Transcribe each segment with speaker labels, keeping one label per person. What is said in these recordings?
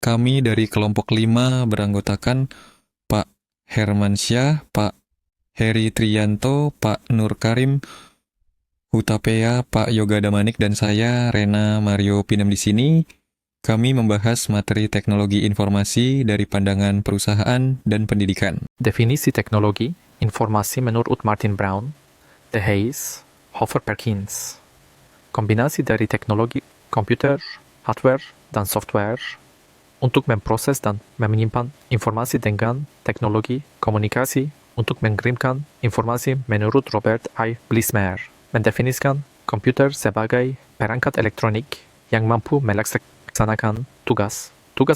Speaker 1: Kami dari kelompok 5 beranggotakan Pak Hermansyah, Pak Heri Trianto, Pak Nur Karim, Hutapea, Pak Yoga Damanik, dan saya, Rena Mario Pinem di sini. Kami membahas materi teknologi informasi dari pandangan perusahaan dan pendidikan.
Speaker 2: Definisi teknologi informasi menurut Martin Brown, De Haes, Hoffer Perkins. Kombinasi dari teknologi komputer, hardware, dan software untuk memproses dan menyimpan informasi dengan teknologi komunikasi untuk mengirimkan informasi menurut Robert I. Blismer, mendefinisikan komputer sebagai perangkat elektronik yang mampu melaksanakan tugas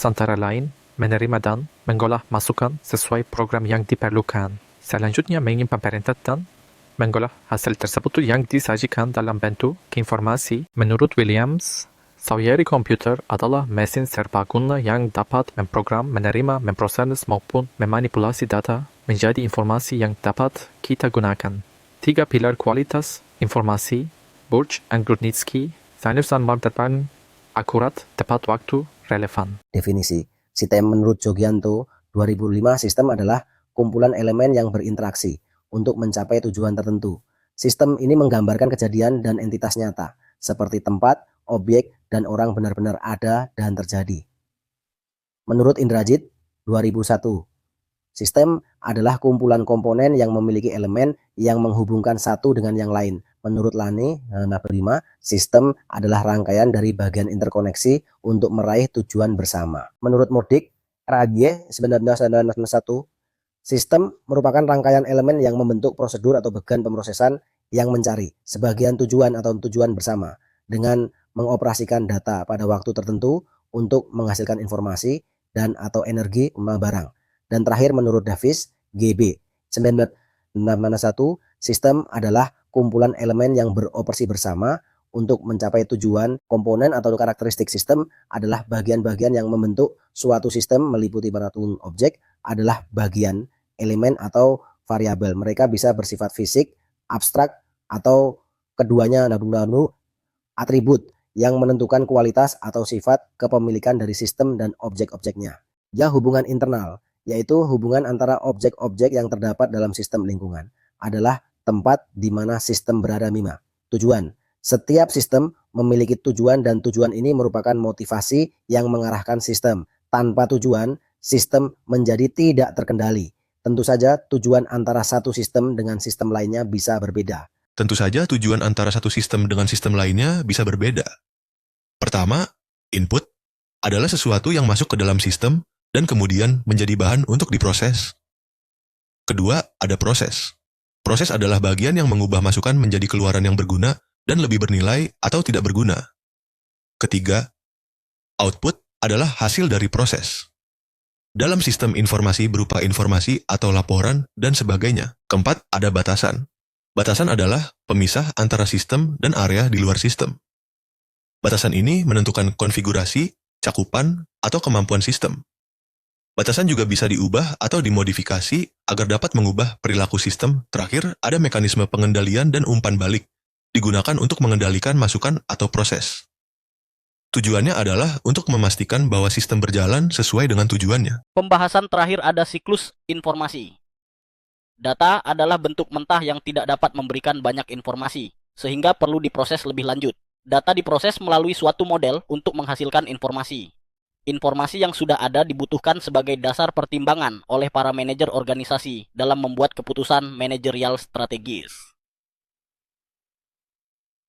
Speaker 2: antara lain menerima dan mengolah masukan sesuai program yang diperlukan. Selanjutnya menyimpan perintah dan mengolah hasil tersebut yang disajikan dalam bentuk informasi. Menurut Williams, Sawyeri komputer adalah mesin serbaguna yang dapat memprogram, menerima, memproses maupun memanipulasi data menjadi informasi yang dapat kita gunakan. 3 pilar kualitas informasi, Burch and Grudnitsky, Sainz dan Martin, akurat, tepat waktu, relevan.
Speaker 3: Definisi sistem menurut Jogianto 2005, sistem adalah kumpulan elemen yang berinteraksi untuk mencapai tujuan tertentu. Sistem ini menggambarkan kejadian dan entitas nyata, seperti tempat, objek, dan orang benar-benar ada dan terjadi. Menurut Indrajit 2001, sistem adalah kumpulan komponen yang memiliki elemen yang menghubungkan satu dengan yang lain. Menurut Lane 5, sistem adalah rangkaian dari bagian interkoneksi untuk meraih tujuan bersama. Menurut Murdik, RAG 1991, sistem merupakan rangkaian elemen yang membentuk prosedur atau bagian pemrosesan yang mencari sebagian tujuan atau tujuan bersama dengan mengoperasikan data pada waktu tertentu untuk menghasilkan informasi dan atau energi barang. Dan terakhir menurut Davis, GB 1991, sistem adalah kumpulan elemen yang beroperasi bersama untuk mencapai tujuan. Komponen atau karakteristik sistem adalah bagian-bagian yang membentuk suatu sistem meliputi peraturan objek adalah bagian, elemen atau variabel. Mereka bisa bersifat fisik, abstrak, atau keduanya atribut yang menentukan kualitas atau sifat kepemilikan dari sistem dan objek-objeknya. Ya, hubungan internal, yaitu hubungan antara objek-objek yang terdapat dalam sistem lingkungan, adalah tempat di mana sistem berada. 5. Tujuan. Setiap sistem memiliki tujuan dan tujuan ini merupakan motivasi yang mengarahkan sistem. Tanpa tujuan, sistem menjadi tidak terkendali. Tentu saja tujuan antara satu sistem dengan sistem lainnya bisa berbeda.
Speaker 4: Tentu saja tujuan antara satu sistem dengan sistem lainnya bisa berbeda. Pertama, input adalah sesuatu yang masuk ke dalam sistem dan kemudian menjadi bahan untuk diproses. Kedua, ada proses. Proses adalah bagian yang mengubah masukan menjadi keluaran yang berguna dan lebih bernilai atau tidak berguna. Ketiga, output adalah hasil dari proses. Dalam sistem informasi berupa informasi atau laporan dan sebagainya. Keempat, ada batasan. Batasan adalah pemisah antara sistem dan area di luar sistem. Batasan ini menentukan konfigurasi, cakupan, atau kemampuan sistem. Batasan juga bisa diubah atau dimodifikasi agar dapat mengubah perilaku sistem. Terakhir, ada mekanisme pengendalian dan umpan balik, digunakan untuk mengendalikan masukan atau proses. Tujuannya adalah untuk memastikan bahwa sistem berjalan sesuai dengan tujuannya.
Speaker 5: Pembahasan terakhir ada siklus informasi. Data adalah bentuk mentah yang tidak dapat memberikan banyak informasi, sehingga perlu diproses lebih lanjut. Data diproses melalui suatu model untuk menghasilkan informasi. Informasi yang sudah ada dibutuhkan sebagai dasar pertimbangan oleh para manajer organisasi dalam membuat keputusan manajerial strategis.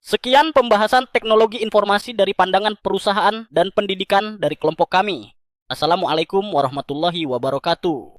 Speaker 5: Sekian pembahasan teknologi informasi dari pandangan perusahaan dan pendidikan dari kelompok kami. Assalamualaikum warahmatullahi wabarakatuh.